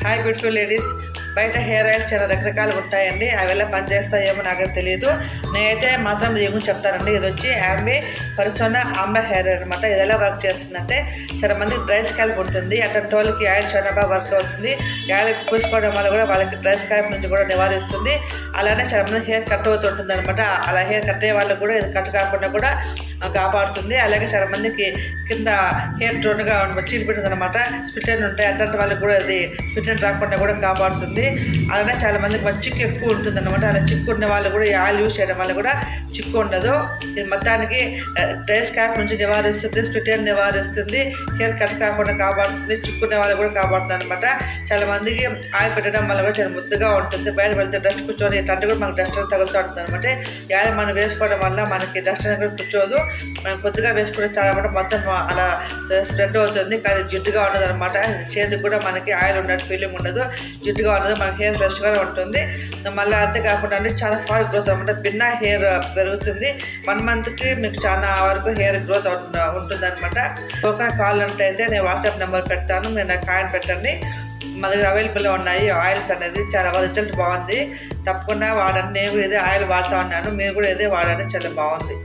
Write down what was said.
Hi beautiful ladies, బయట hair oils చాలా రకరకాలు ఉంటాయండి. అవి ఎలా పనిచేస్తాయేమో నాకైతే తెలియదు. నేనైతే మాత్రం దీని గురించి చెప్తానండి. ఇది వచ్చి ఆంబీ పర్సోనా ఆంబా హెయిర్ అనమాట. ఇది ఎలా వర్క్ చేస్తుందంటే, చాలా మందికి డ్రై స్కాల్ప్ ఉంటుంది. అట్లాంటి వాళ్ళకి ఆయిల్ చాలా బాగా వర్క్ అవుతుంది. ఆయిల్ పూసుకోవడం వల్ల కూడా వాళ్ళకి డ్రై స్కాల్ప్ నుంచి కూడా నివారిస్తుంది. అలానే చాలా మంది హెయిర్ కట్ అవుతుంటుంది అనమాట. అలా హెయిర్ కట్ అయ్యే వాళ్ళకి కూడా ఇది కట్ కాకుండా కూడా కాపాడుతుంది. అలాగే చాలా మందికి కింద హెయిర్ డ్రోన్గా చీలిపెట్టింది అనమాట, స్ప్లిట్ ఎండ్ ఉంటాయి. అట్లాంటి వాళ్ళకి కూడా ఇది స్ప్లిట్ ఎండ్ రాకుండా కూడా కాపాడుతుంది. అలానే చాలా మందికి చిక్కు ఎక్కువ ఉంటుంది అనమాట. అలా చిక్కు ఉన్న వాళ్ళు కూడా ఈ ఆయిల్ యూజ్ చేయడం వల్ల కూడా చిక్కు ఉండదు. ఇది మొత్తానికి డ్రై స్కాల్ప్ నుంచి నివారిస్తుంది, స్ప్లిట్ ఎండ్ నివారిస్తుంది, హెయిర్ కట్ కాకుండా కాపాడుతుంది, చిక్కున్న వాళ్ళు కూడా కాపాడుతుంది అనమాట. చాలా మందికి ఆయిల్ పెట్టడం వల్ల కూడా చాలా ముద్దుగా ఉంటుంది. బయట వెళ్తే డస్ట్ కూర్చొని ఇట్లాంటి కూడా మనకు డస్ట్ తగులుతూ ఉంటుంది అనమాట. ఈ ఆయిల్ మనం వేసుకోవడం వల్ల మనకి డస్ట్ అనేది కూర్చోదు. మనం కొద్దిగా వేసుకుంటే చాలా కూడా మొత్తం అలా స్ప్రెడ్ అవుతుంది. కానీ జిడ్డుగా ఉండదు అనమాట. చేతికి కూడా మనకి ఆయిల్ ఉన్నట్టు ఫీలింగ్ ఉండదు, జిడ్డుగా ఉండదు. మనకి హెయిర్ ఫ్రెష్గా ఉంటుంది. మళ్ళీ అంతేకాకుండా చాలా ఫాల్ గ్రోత్ అనమాట. భిన్న హెయిర్ పెరుగుతుంది. 1 monthకి మీకు చాలా వరకు హెయిర్ గ్రోత్ ఉంటుంది అనమాట. ఒక కాల్ అయితే నేను వాట్సాప్ నెంబర్ పెడతాను, మీరు నాకు కాయిన్ పెట్టండి. మా దగ్గర అవైలబుల్గా ఉన్నాయి ఆయిల్స్ అనేది. చాలా రిజల్ట్ బాగుంది. తప్పకుండా వాడండి. నేను ఇదే ఆయిల్ వాడుతూ ఉన్నాను, మీరు కూడా ఇదే వాడండి, చాలా బాగుంది.